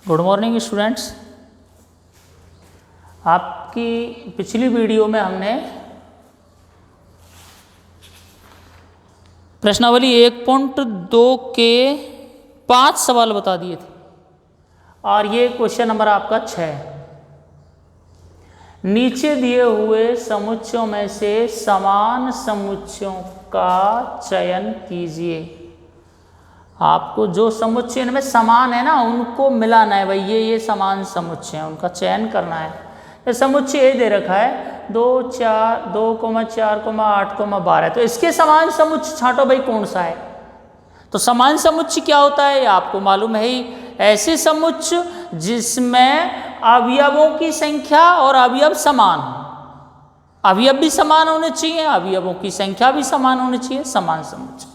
Good morning students. आपकी पिछली video में हमने प्रश्नावली 1.2 के 5 सवाल बता दिए थे और ये क्वेश्चन नंबर आपका 6 है। नीचे दिए हुए समुच्चयों में से समान समुच्चयों का चयन कीजिए। आपको जो समुच्चय इनमें समान है ना उनको मिलाना है भाई, ये समान समुच्चय है, उनका चयन करना है। ये समुच्चय ये दे रखा है 2, 4, 2,4, 8,12, तो इसके समान समुच्चय छांटो भाई कौन सा है। तो समान समुच्चय क्या होता है आपको मालूम है ही, ऐसे समुच्चय जिसमें अवयवों की संख्या और अवयव समान हो। अवयव भी समान होने चाहिए, अवयवों की संख्या भी समान होनी चाहिए, समान समुच्चय।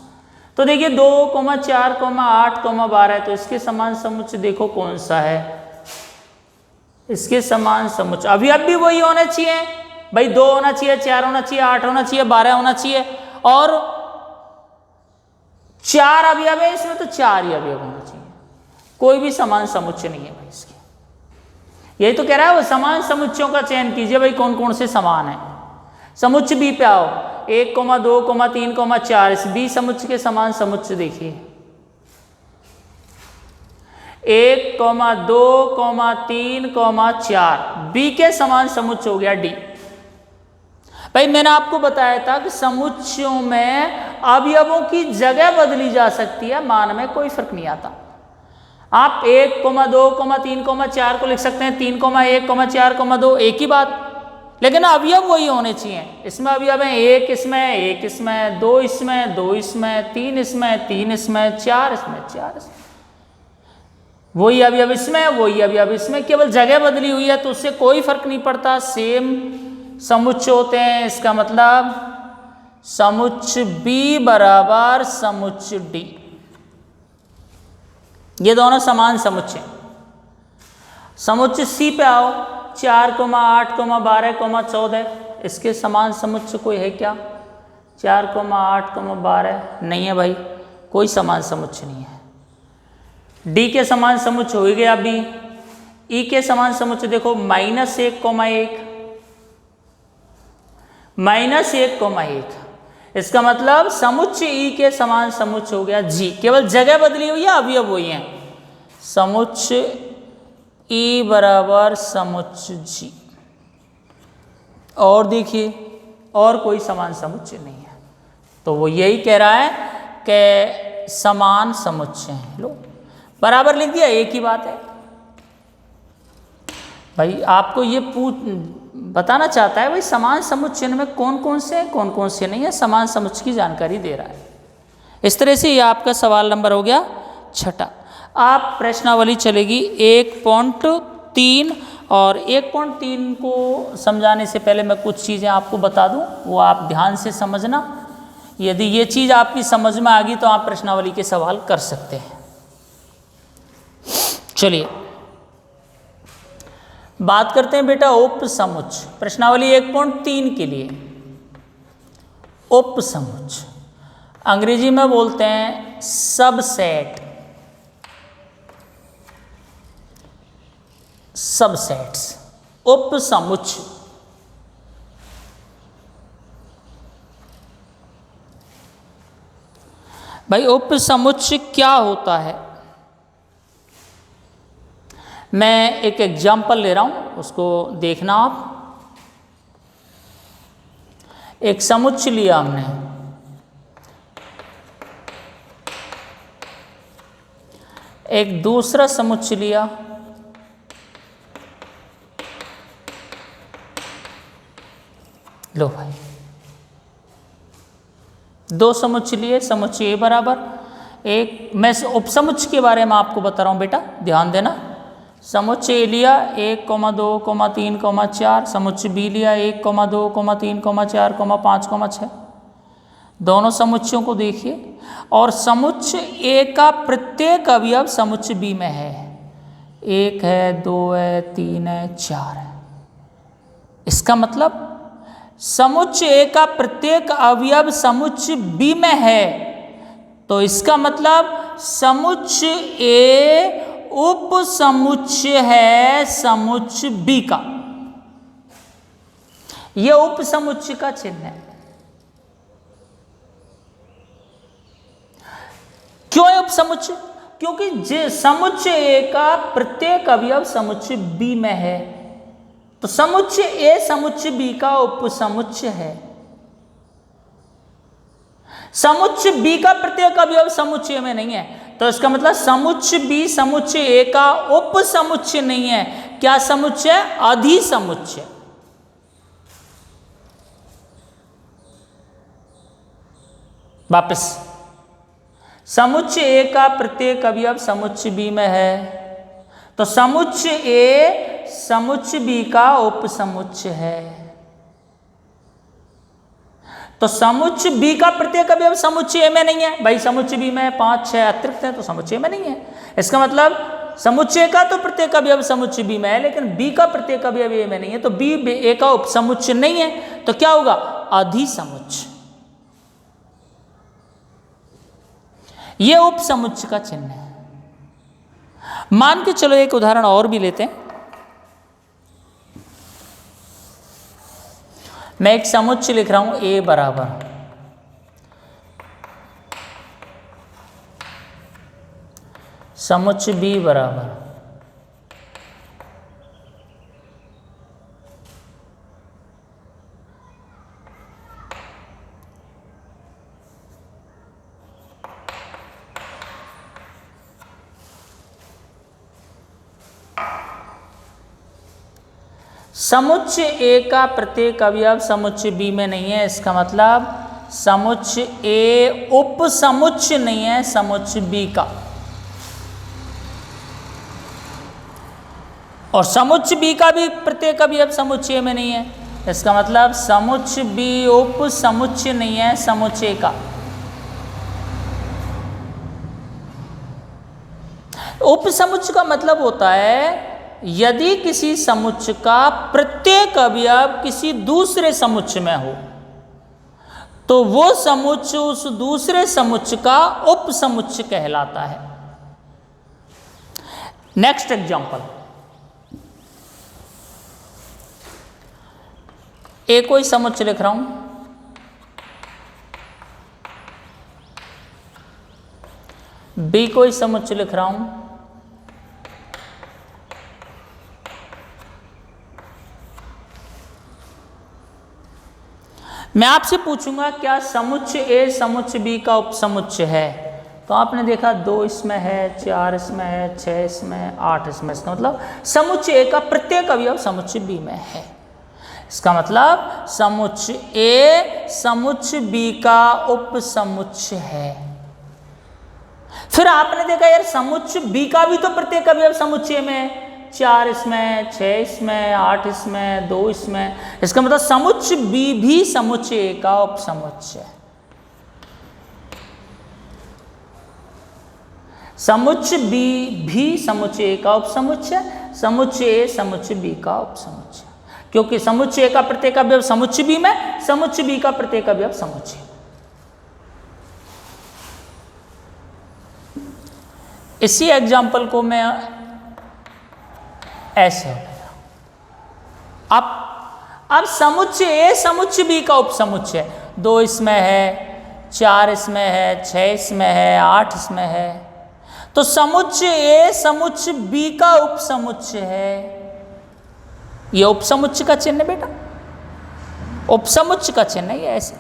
तो देखिए 2, 4, 8, 12, तो इसके समान समुच्चय देखो कौन सा है। इसके समान समुच्चय अवयव भी वही होने चाहिए भाई, 2 होना चाहिए, 4 होना चाहिए, 8 होना चाहिए, 12 होना चाहिए, और 4 अवयव है इसमें तो 4 ही अवयव होना चाहिए। कोई भी समान समुच्चय नहीं है भाई इसके। यही तो कह रहा है वो समान समुच्चयों का चयन कीजिए भाई, कौन कौन से समान है। समुच्चय बी पे आओ, 1, 2, 3, 4, इस बी समुच्चय के समान समुच्चय देखिए। 1, 2, 3, 4 बी के समान समुच्चय हो गया डी। भाई मैंने आपको बताया था कि समुच्चयों में अवयवों की जगह बदली जा सकती है, मान में कोई फर्क नहीं आता। आप 1, 2, 3, 4 को लिख सकते हैं 3, 1, 4, 2 एक ही बात, लेकिन अवयव वही होने चाहिए। इसमें अवयव है 1 इसमें, 1 इसमें, 2 इसमें, 2 इसमें, 3 इसमें, 3 इसमें, 4 इसमें, 4 इसमें, वही अवयव इसमें, वही अवयव इसमें, केवल जगह बदली हुई है तो उससे कोई फर्क नहीं पड़ता, सेम समुच्चय होते हैं। इसका मतलब समुच्चय बी बराबर समुच्चय डी, ये दोनों समान समुच्चय। समुच्चय सी पे आओ, 4, 8, 12, 14, इसके समान समुच्चय कोई है क्या? 4, 8, 12 नहीं है भाई, कोई समान समुच्चय नहीं है। डी के समान समुच्चय हो गया बी। ई के समान समुच्चय देखो -1, -1, -1, इसका मतलब समुच्चय ई के समान समुच्चय हो गया जी, केवल जगह बदली हुई है, अवयव वही है। समुच्चय ई बराबर समुच्चय जी। और देखिए और कोई समान समुच्चय नहीं है, तो वो यही कह रहा है कि समान समुच्चय है। लो बराबर लिख दिया, एक ही बात है भाई। आपको ये बताना चाहता है भाई समान समुच्चय में कौन कौन से नहीं है, समान समुच्चय की जानकारी दे रहा है। इस तरह से ये आपका सवाल नंबर हो गया 6। आप प्रश्नावली चलेगी 1.3, और 1.3 को समझाने से पहले मैं कुछ चीज़ें आपको बता दूं, वो आप ध्यान से समझना। यदि ये चीज़ आपकी समझ में आ गई तो आप प्रश्नावली के सवाल कर सकते हैं। चलिए बात करते हैं बेटा उपसमुच्चय। प्रश्नावली 1.3 के लिए उपसमुच्चय अंग्रेजी में बोलते हैं सबसेट, सबसेट्स, उपसमुच्चय। भाई उपसमुच्चय क्या होता है? मैं एक एग्जाम्पल ले रहा हूं, उसको देखना आप। एक समुच्चय लिया हमने, एक दूसरा समुच्चय लिया, लो भाई 2 समुच्चय लिए। समुच्चय ए बराबर एक, मैं उपसमुच्चय के बारे में आपको बता रहा हूं बेटा, ध्यान देना। समुच्चय ए लिया 1, 2, 3, 4, समुच्चय बी लिया 1, 2, 3, 4, 5, 6। दोनों समुच्चयों को देखिए, और समुच्चय ए का प्रत्येक अवयव समुच्चय बी में है। 1 है, 2 है, 3 है, 4 है। इसका मतलब समुच्चय ए का प्रत्येक अवयव समुच्चय बी में है, तो इसका मतलब समुच्चय ए उप समुच्चय है समुच्चय बी का। यह उप समुच्चय का चिन्ह है। क्यों है उप समुच्चय? क्योंकि समुच्चय ए का प्रत्येक अवयव समुच्चय बी में है, तो समुच्चय ए समुच्चय बी का उप समुच्चय है। समुच्चय बी का प्रत्येक अवयव समुच्चय में नहीं है, तो इसका मतलब समुच्चय बी समुच्चय ए का उप समुच्चय नहीं है। क्या समुच्चय? अधिसमुच्चय। वापस, समुच्चय ए का प्रत्येक अवयव समुच्चय बी में है, तो समुच्चय ए समुच्चय बी का उप समुच्चय है। तो समुच्चय बी का प्रत्येक अवयव समुच्चय ए में नहीं है। भाई समुच्चय बी में 5 6 अतिरिक्त है, तो समुच्चय में नहीं है। इसका मतलब समुच्चय का तो प्रत्येक अवयव समुच्चय बी में है, लेकिन बी का प्रत्येक अवयव ए में नहीं है, तो बी ए का उप समुच्चय नहीं है। तो क्या होगा? अधिसमुच्चय। यह उप समुच्चय का चिन्ह है। मान के चलो एक उदाहरण और भी लेते हैं। मैं एक समुच्चय लिख रहा हूं ए बराबर समुच्चय बी बराबर समुच्चय ए का प्रत्येक अवयव समुच्चय बी में नहीं है। इसका मतलब समुच्चय ए उप समुच्चय नहीं है समुच्चय बी का, और समुच्चय बी का भी प्रत्येक अवयव समुच्चय में नहीं है। इसका मतलब समुच्चय बी उप समुच्चय नहीं है समुच्चय का। उप समुच्चय का मतलब होता है यदि किसी समुच्चय का प्रत्येक अवयव किसी दूसरे समुच्चय में हो, तो वो समुच्चय उस दूसरे समुच्चय का उप समुच्चय कहलाता है। नेक्स्ट एग्जांपल, ए कोई समुच्चय लिख रहा हूं, बी कोई समुच्चय लिख रहा हूं, मैं आपसे पूछूंगा क्या समुच्चय ए समुच्चय बी का उपसमुच्चय है? तो आपने देखा 2 इसमें है, 4 इसमें है, 6 इसमें, 8 इसमें। इसका मतलब समुच्चय ए का प्रत्येक अवयव समुच्चय बी में है। इसका मतलब समुच्चय ए समुच्चय बी का उपसमुच्चय है। फिर आपने देखा यार समुच्चय बी का भी तो प्रत्येक अवयव समुच्चय में है, 4 इसमें, 6 इसमें, 8 इसमें, 2 इसमें। इसका मतलब समुच्चय बी भी समुच्चय ए का उपसमुच्चय है। समुच्चय बी भी समुच्चय ए का उपसमुच्चय, समुच्चय ए समुच्चय बी का उपसमुच्चय, क्योंकि समुच्चय ए का प्रत्येक अवयव समुच्चय बी में, समुच्चय बी का प्रत्येक अवयव समुच्चय। इसी एग्जाम्पल को मैं ऐसे अब समुच्चय ए समुच्चय बी का उपसमुच्चय, 2 इसमें है, 4 इसमें है, 6 इसमें है, 8 इसमें है। तो समुच्चय ए समुच्चय बी का उपसमुच्चय है। ये उपसमुच्चय का चिन्ह है बेटा, उपसमुच्चय का चिन्ह है ये ऐसे।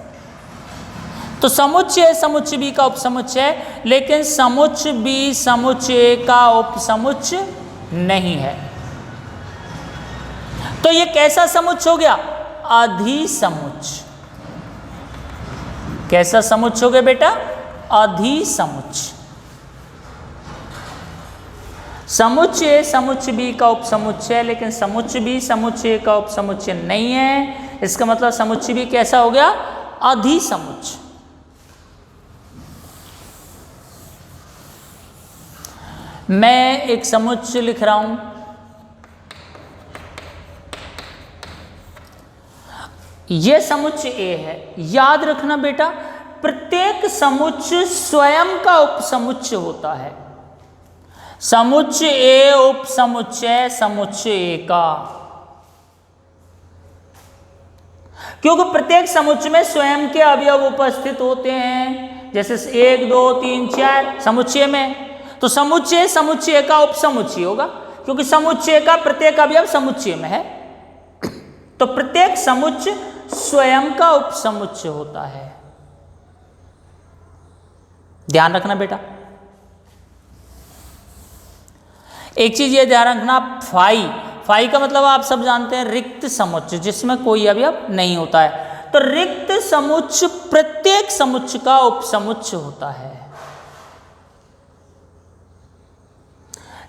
तो समुच्चय ए समुच्चय बी का उपसमुच्चय है, लेकिन समुच्चय बी समुच्चय ए का उपसमुच्चय नहीं है। तो ये कैसा समुच्चय हो गया? अधिसमुच्चय। कैसा समुच्चय हो गया बेटा? अधिसमुच्चय। समुच्चय ए समुच्चय बी का उपसमुच्चय है, लेकिन समुच्चय बी समुच्चय ए का उपसमुच्चय नहीं है। इसका मतलब समुच्चय बी कैसा हो गया? अधिसमुच्चय। मैं एक समुच्चय लिख रहा हूं, यह समुच्चय ए है। याद रखना बेटा, प्रत्येक समुच्चय स्वयं का उपसमुच्चय होता है। समुच्चय ए उपसमुच्चय समुच्चय ए का, क्योंकि प्रत्येक समुच्चय में स्वयं के अवयव उपस्थित होते हैं, जैसे 1 2 3 4 समुच्चय में, तो समुच्चय समुच्चय का उपसमुच्चय होगा, क्योंकि समुच्चय का प्रत्येक अवयव समुच्चय में है, तो प्रत्येक समुच्चय स्वयं का उपसमुच्चय होता है। ध्यान रखना बेटा, एक चीज ये ध्यान रखना, फाई का मतलब आप सब जानते हैं रिक्त समुच्चय, जिसमें कोई अवयव नहीं होता है। तो रिक्त समुच्चय प्रत्येक समुच्चय का उपसमुच्चय होता है।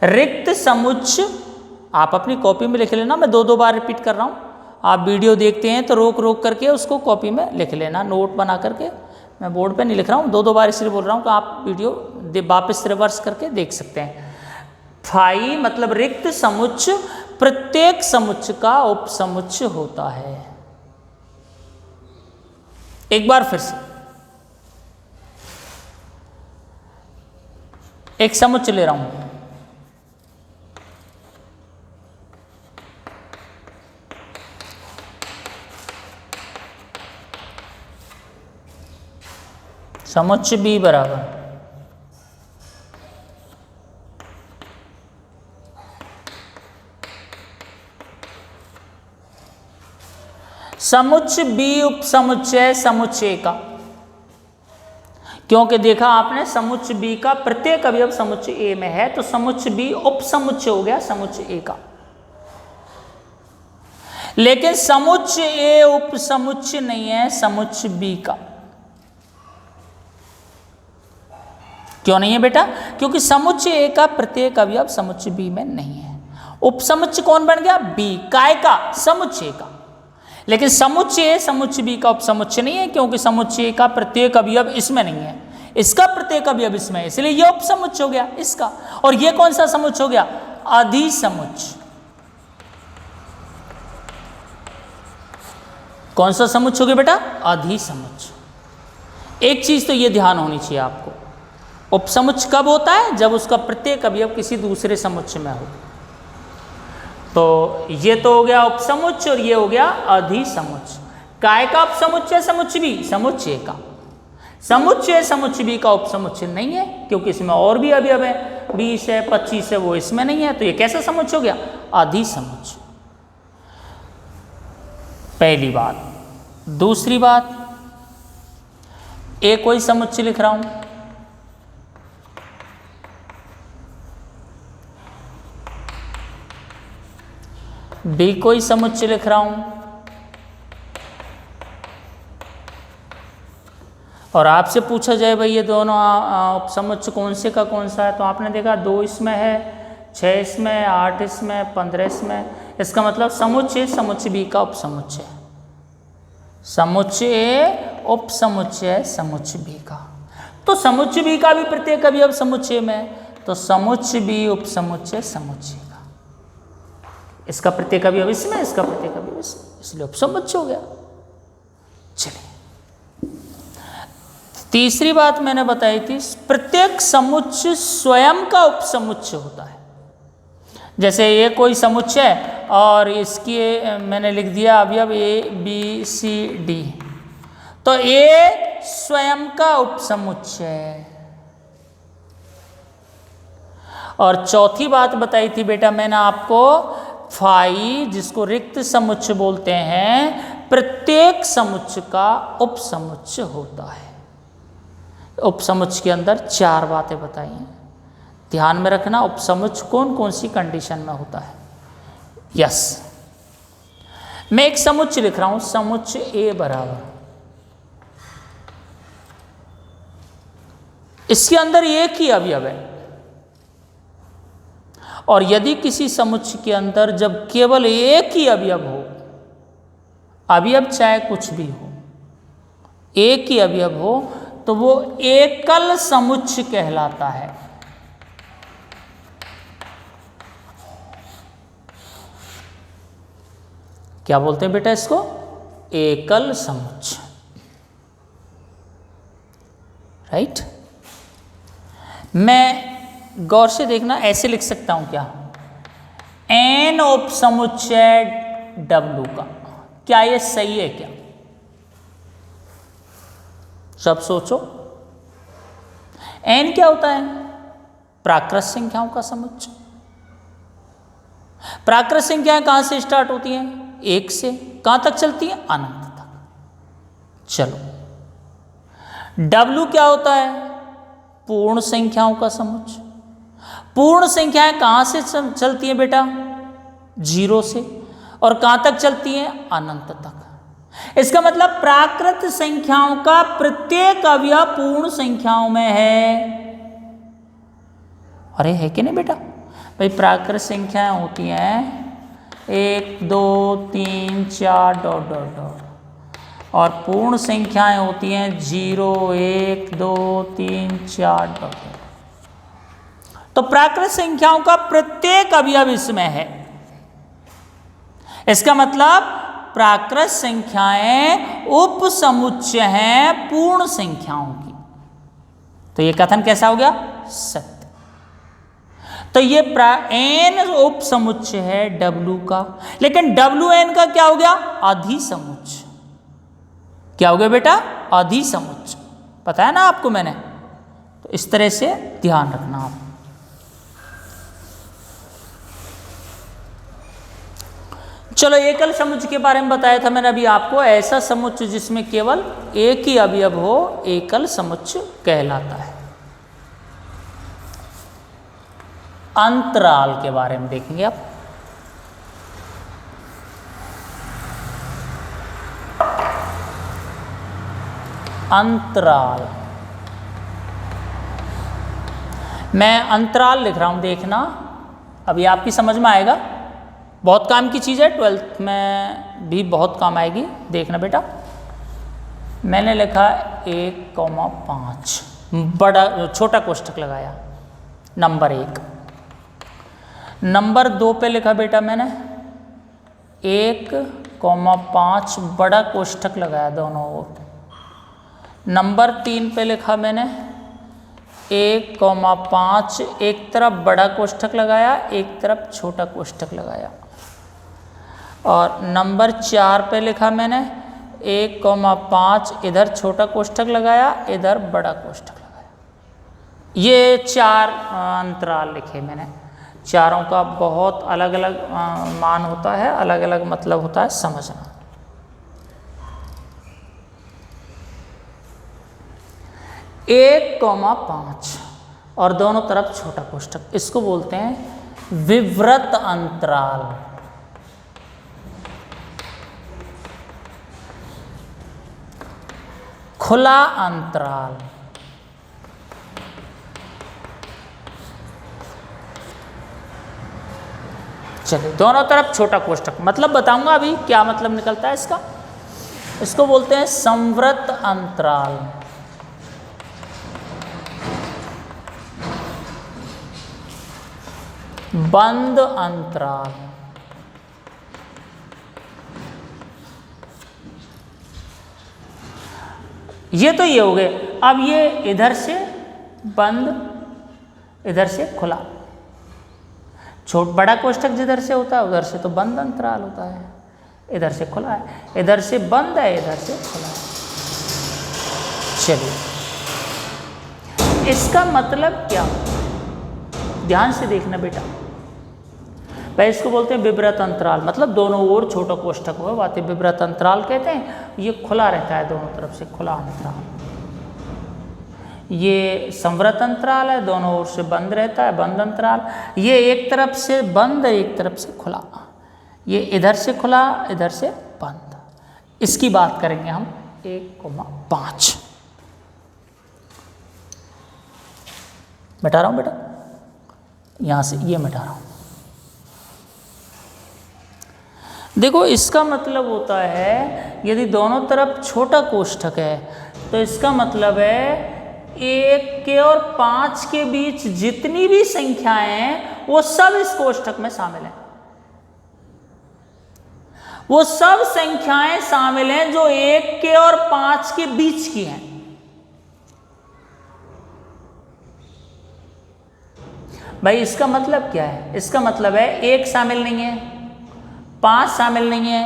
रिक्त समुच्चय आप अपनी कॉपी में लिख लेना, मैं 2 बार रिपीट कर रहा हूं, आप वीडियो देखते हैं तो रोक रोक करके उसको कॉपी में लिख लेना, नोट बना करके। मैं बोर्ड पे नहीं लिख रहा हूं, 2 बार इसलिए बोल रहा हूं कि आप वीडियो वापस रिवर्स करके देख सकते हैं। फाई मतलब रिक्त समुच्चय प्रत्येक समुच्चय का उपसमुच्चय होता है। एक बार फिर से, एक समुच्चय ले रहा हूं, समुच्चय बी बराबर समुच्चय बी उपसमुच्चय समुच्चय का, क्योंकि देखा आपने समुच्चय बी का प्रत्येक अवयव समुच्चय ए में है, तो समुच्चय बी उपसमुच्चय हो गया समुच्चय ए का। लेकिन समुच्चय ए उपसमुच्चय नहीं है समुच्चय बी का। क्यों नहीं है बेटा? क्योंकि समुच्चय ए का प्रत्येक अवयव समुच्चय बी में नहीं है। उपसमुच्चय कौन बन गया? बी। काय का? समुच्चय का। लेकिन समुच्चय ए समुच्चय बी का उपसमुच्चय नहीं है, क्योंकि समुच्चय का प्रत्येक अवयव इसमें नहीं है, इसका प्रत्येक अवयव इसमें है, इसलिए यह उपसमुच्चय हो गया इसका। और यह कौन सा समुच्चय हो गया? अधिसमुच्चय। कौन सा समुच्चय हो गया बेटा? अधिसमुच्चय। एक चीज तो यह ध्यान होनी चाहिए आपको, उपसमुच्चय कब होता है? जब उसका प्रत्येक अवयव किसी दूसरे समुच्चय में हो। तो ये तो हो गया उपसमुच्चय और ये हो गया अधिसमुच्चय। काय का उपसमुच्चय? समुच्चय बी। समुच्चय का समुच्चय समुच्चय बी का उपसमुच्चय नहीं है, क्योंकि इसमें और भी अवयव है, 20 है 25 है, वो इसमें नहीं है, तो ये कैसा समुच्चय हो गया? अधिसमुच्चय। पहली बात। दूसरी बात, एक कोई समुच्चय लिख रहा हूं, बी कोई समुच्चय लिख रहा हूं, और आपसे पूछा जाए भाई ये दोनों उपसमुच्चय कौन से का कौन सा है, तो आपने देखा 2 इसमें है, 6 इसमें, 8 इसमें, 15 इसमें। इसका मतलब समुच्चय समुच्चय बी का उपसमुच्चय, समुच्चय उपसमुच्चय समुच्चय बी का। तो समुच्चय बी का भी प्रत्येक अवयव समुच्चय में, तो समुच्चय बी उपसमुच्चय समुच्चय का। इसका प्रत्येक अवयव इसमें, इसका प्रत्येक अवयव इसमें, इसलिए उपसमुच्चय हो गया। चलिए, तीसरी बात मैंने बताई थी, प्रत्येक समुच्चय स्वयं का उपसमुच्चय होता है। जैसे ये कोई समुच्चय और इसकी मैंने लिख दिया अवयव ए बी सी डी, तो ए स्वयं का उपसमुच्चय। और चौथी बात बताई थी बेटा मैंने आपको, फाई जिसको रिक्त समुच्चय बोलते हैं, प्रत्येक समुच्चय का उपसमुच्चय होता है। उपसमुच्चय के अंदर 4 बातें बताई हैं, ध्यान में रखना। उपसमुच्चय कौन कौन सी कंडीशन में होता है। यस, मैं एक समुच्चय लिख रहा हूं, समुच्चय ए बराबर, इसके अंदर एक ही अवयव है, और यदि किसी समुच्चय के अंदर जब केवल एक ही अवयव हो, अवयव चाहे कुछ भी हो, एक ही अवयव हो, तो वो एकल समुच्चय कहलाता है। क्या बोलते हैं बेटा इसको? एकल समुच्चय। राइट। मैं गौर से देखना, ऐसे लिख सकता हूं क्या, n उप समुच्चय W का, क्या ये सही है क्या? सब सोचो। n क्या होता है? प्राकृत संख्याओं का समुच्चय। प्राकृत संख्याएं कहां से स्टार्ट होती हैं? 1 से। कहां तक चलती हैं? अनंत तक। चलो, W क्या होता है? पूर्ण संख्याओं का समुच्चय। पूर्ण संख्याएं कहां से चलती हैं बेटा? 0 से। और कहां तक चलती हैं? अनंत तक। इसका मतलब प्राकृत संख्याओं का प्रत्येक अवयव पूर्ण संख्याओं में है। अरे है कि नहीं बेटा? भाई प्राकृत संख्याएं होती हैं 1 2 3 4 डॉट डॉट डॉट, और पूर्ण संख्याएं होती हैं 0 1 2 3 4 डॉट डॉट। तो प्राकृत संख्याओं का प्रत्येक अवयव इसमें है। इसका मतलब प्राकृत संख्याएं उप समुच्चय हैं पूर्ण संख्याओं की। तो यह कथन कैसा हो गया? सत्य। तो ये n उप समुच्चय है W का, लेकिन WN का क्या हो गया? अधिसमुच्चय। क्या हो गया बेटा? अधिसमुच्चय। पता है ना आपको मैंने? तो इस तरह से ध्यान रखना आप। चलो, एकल समुच्चय के बारे में बताया था मैंने अभी आपको। ऐसा समुच्चय जिसमें केवल एक ही अवयव हो एकल समुच्चय कहलाता है। अंतराल के बारे में देखेंगे आप। अंतराल, मैं अंतराल लिख रहा हूं, देखना अभी आपकी समझ में आएगा। बहुत काम की चीज़ है, 12th में भी बहुत काम आएगी। देखना बेटा, मैंने लिखा 1,5, बड़ा छोटा कोष्ठक लगाया, नंबर 1। नंबर 2 पे लिखा बेटा मैंने 1,5, बड़ा कोष्ठक लगाया दोनों ओर। नंबर 3 पे लिखा मैंने 1,5, एक तरफ बड़ा कोष्ठक लगाया, एक तरफ छोटा कोष्ठक लगाया। और नंबर 4 पे लिखा मैंने 1,5, इधर छोटा कोष्ठक लगाया, इधर बड़ा कोष्ठक लगाया। ये 4 अंतराल लिखे मैंने। चारों का बहुत अलग अलग मान होता है, अलग अलग मतलब होता है, समझना। 1,5 और दोनों तरफ छोटा कोष्ठक, इसको बोलते हैं विवृत अंतराल। खुला अंतराल, चलिए दोनों तरफ छोटा कोष्ठक, मतलब बताऊंगा अभी क्या मतलब निकलता है इसका। इसको बोलते हैं संवृत अंतराल। बंद अंतराल, ये तो ये हो गए। अब ये इधर से बंद, इधर से खुला। बड़ा कोष्ठक जिधर से होता है उधर से तो बंद अंतराल होता है, इधर से खुला है, इधर से बंद है, इधर से खुला है। चलिए, इसका मतलब क्या? ध्यान से देखना बेटा। भाई इसको बोलते हैं विवृत अंतराल, मतलब दोनों ओर छोटा कोष्ठक हो, बातें विवृत अंतराल कहते हैं। ये खुला रहता है दोनों तरफ से, खुला अंतराल। ये संवृत अंतराल है, दोनों ओर से बंद रहता है, बंद अंतराल। ये एक तरफ से बंद, एक तरफ से खुला। ये इधर से खुला, इधर से बंद। इसकी बात करेंगे हम 1,5। मिटा रहा हूं बेटा, यहां से ये मिटा रहा हूं। देखो, इसका मतलब होता है यदि दोनों तरफ छोटा कोष्ठक है तो इसका मतलब है 1 के और 5 के बीच जितनी भी संख्याएं हैं वो सब इस कोष्ठक में शामिल हैं। वो सब संख्याएं शामिल हैं जो 1 के और 5 के बीच की हैं। भाई इसका मतलब क्या है? इसका मतलब है 1 शामिल नहीं है, 5 शामिल नहीं है,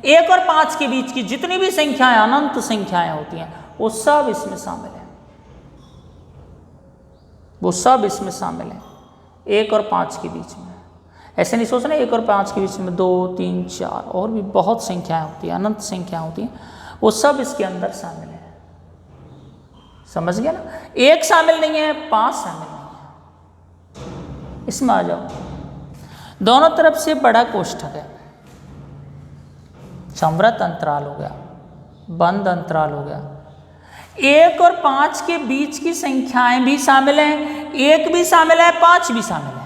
1 और 5 के बीच की जितनी भी संख्याएं अनंत संख्याएं होती हैं वो सब इसमें शामिल है, वो सब इसमें शामिल है 1 और 5 के बीच में। ऐसे नहीं सोचना 1 और 5 के बीच में 2, 3, 4 और भी बहुत संख्याएं होती हैं, अनंत संख्याएं होती हैं, वो सब इसके अंदर शामिल है। समझ गया ना? 1 शामिल नहीं है, 5 शामिल नहीं है। इसमें आ जाओ। दोनों तरफ से बड़ा कोष्ठक है, समवृत अंतराल हो गया, बंद अंतराल हो गया। 1 और 5 के बीच की संख्याएं भी शामिल हैं, 1 भी शामिल है, 5 भी शामिल है।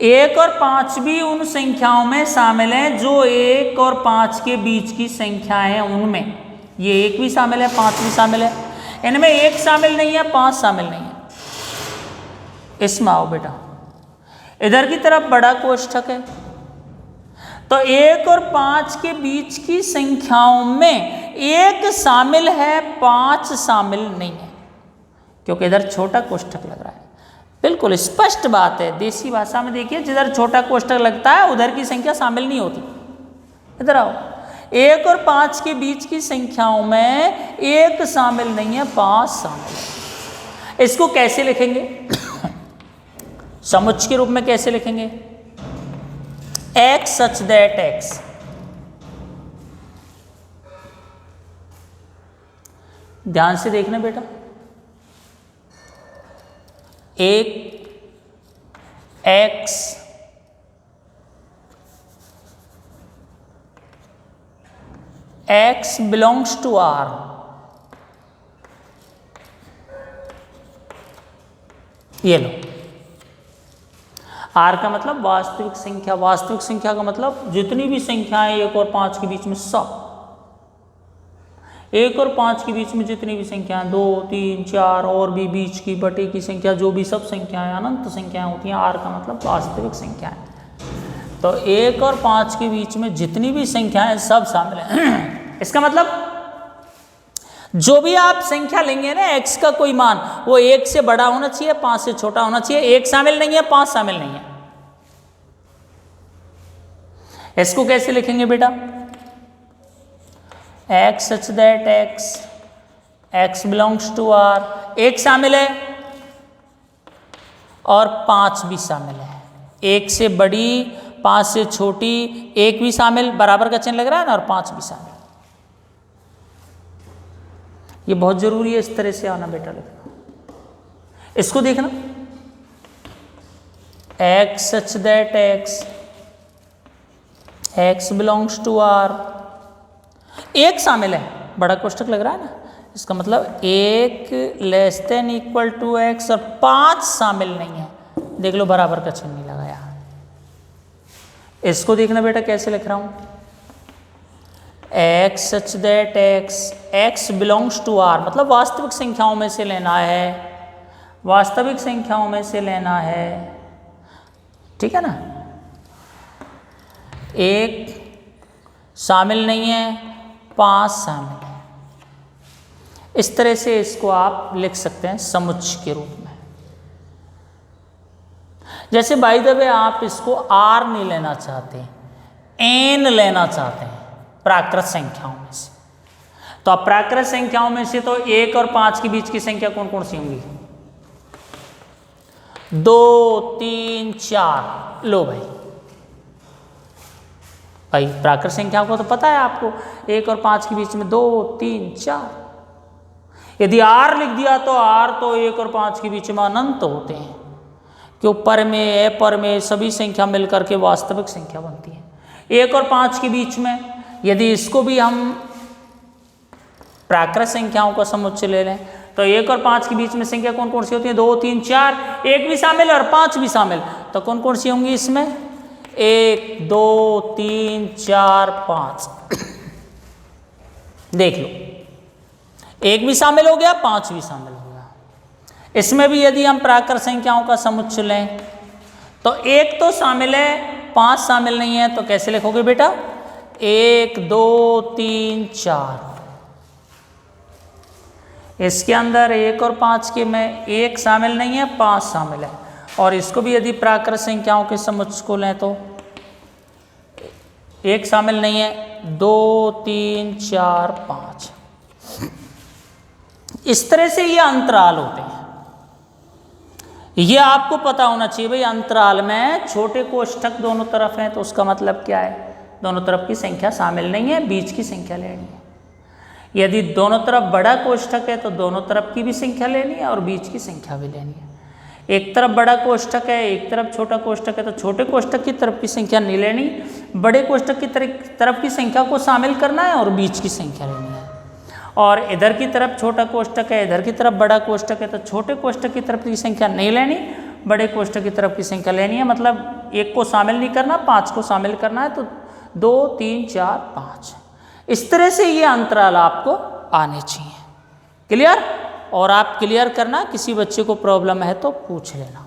1 और 5 भी उन संख्याओं में शामिल हैं जो 1 और 5 के बीच की संख्याएं हैं, उनमें ये 1 भी शामिल है, 5 भी शामिल है। इनमें 1 शामिल नहीं है, 5 शामिल नहीं है। इसमें आओ बेटा, इधर की तरफ बड़ा कोष्ठक है, तो 1 और 5 के बीच की संख्याओं में 1 शामिल है, 5 शामिल नहीं है, क्योंकि इधर छोटा कोष्ठक लग रहा है। बिल्कुल स्पष्ट बात है, देसी भाषा में देखिए, जिधर छोटा कोष्ठक लगता है उधर की संख्या शामिल नहीं होती। इधर आओ, 1 और 5 के बीच की संख्याओं में 1 शामिल नहीं है, 5 शामिल है। इसको कैसे लिखेंगे? समुच्चय के रूप में कैसे लिखेंगे? x such that x, ध्यान से देखना बेटा, एक x x belongs to R, ये लो। R का मतलब वास्तविक संख्या, वास्तविक संख्या का मतलब जितनी भी संख्याएं 1 और 5 के बीच में सब, 1 और 5 के बीच में जितनी भी संख्याएं 2, 3, 4 और भी बीच की बटे की संख्या, जो भी सब संख्याएं अनंत संख्याएं होती हैं, R का मतलब वास्तविक संख्याएं। तो 1 और 5 के बीच में जितनी भी संख्याएं सब शामिल हैं। इसका मतलब जो भी आप संख्या लेंगे ना, x का कोई मान, वो 1 से बड़ा होना चाहिए, 5 से छोटा होना चाहिए। 1 शामिल नहीं है, 5 शामिल नहीं है। इसको कैसे लिखेंगे बेटा? x such that x belongs to R, 1 शामिल है और 5 भी शामिल है। 1 से बड़ी, 5 से छोटी, 1 भी शामिल, बराबर का चिन्ह लग रहा है ना, और 5 भी शामिल। ये बहुत जरूरी है, इस तरह से आना बेटा लिखना। इसको देखना, x such that x belongs to R, 1 शामिल है, बड़ा कोष्ठक लग रहा है ना, इसका मतलब 1 less than equal to x और 5 शामिल नहीं है। देख लो बराबर का चिन्ह नहीं लगाया। इसको देखना बेटा कैसे लिख रहा हूं, x such that x belongs to R, मतलब वास्तविक संख्याओं में से लेना है, वास्तविक संख्याओं में से लेना है, ठीक है ना। 1 शामिल नहीं है, 5 शामिल है। इस तरह से इसको आप लिख सकते हैं समुच्चय के रूप में। जैसे बाय द वे आप इसको R नहीं लेना चाहते, N लेना चाहते हैं प्राकृत संख्याओं में से, तो अब प्राकृत संख्याओं में से तो 1 और 5 के बीच की संख्या कौन कौन सी होंगी? 2, 3, 4। लो भाई, भाई प्राकृत संख्याओं को तो पता है आपको, 1 और 5 के बीच में 2, 3, 4। यदि R लिख दिया तो R तो 1 और 5 के बीच में अनंत होते हैं, क्यों? पर में, अपर में सभी संख्या मिलकर के वास्तविक संख्या बनती है। 1 और 5 के बीच में यदि इसको भी हम प्राकृत संख्याओं का समुच्चय ले लें तो 1 और 5 के बीच में संख्या कौन कौन सी होती है? 2, 3, 4, 1 भी शामिल और 5 भी शामिल, तो कौन कौन सी होंगी इसमें? 1, 2, 3, 4, 5। देख लो, 1 भी शामिल हो गया, 5 भी शामिल हो गया। इसमें भी यदि हम प्राकृत संख्याओं का समुच्चय लें तो 1 तो शामिल है, 5 शामिल नहीं है, तो कैसे लिखोगे बेटा? 1, 2, 3, 4। इसके अंदर 1 और 5 के में 1 शामिल नहीं है, 5 शामिल है। और इसको भी यदि प्राकृत संख्याओं के समुच्चय को लें तो 1 शामिल नहीं है, 2 3 4 5। इस तरह से ये अंतराल होते हैं। ये आपको पता होना चाहिए भाई, अंतराल में छोटे कोष्ठक दोनों तरफ हैं तो उसका मतलब क्या है, दोनों तरफ की संख्या शामिल नहीं है, बीच की संख्या लेनी है। यदि दोनों तरफ बड़ा कोष्ठक है तो दोनों तरफ की भी संख्या लेनी है और बीच की संख्या भी लेनी है। एक तरफ बड़ा कोष्ठक है, एक तरफ छोटा कोष्ठक है तो छोटे कोष्ठक की तरफ की संख्या नहीं लेनी, बड़े कोष्ठक की तरफ की संख्या को शामिल करना है और बीच की संख्या लेनी है। और इधर की तरफ छोटा कोष्ठक है, इधर की तरफ बड़ा कोष्ठक है तो छोटे कोष्ठक की तरफ की संख्या नहीं लेनी, बड़े कोष्ठक की तरफ की संख्या लेनी है। मतलब 1 को शामिल नहीं करना, 5 को शामिल करना है। तो 2 3 4 5 इस तरह से ये अंतराल आपको आने चाहिए। क्लियर? और आप क्लियर करना, किसी बच्चे को प्रॉब्लम है तो पूछ लेना।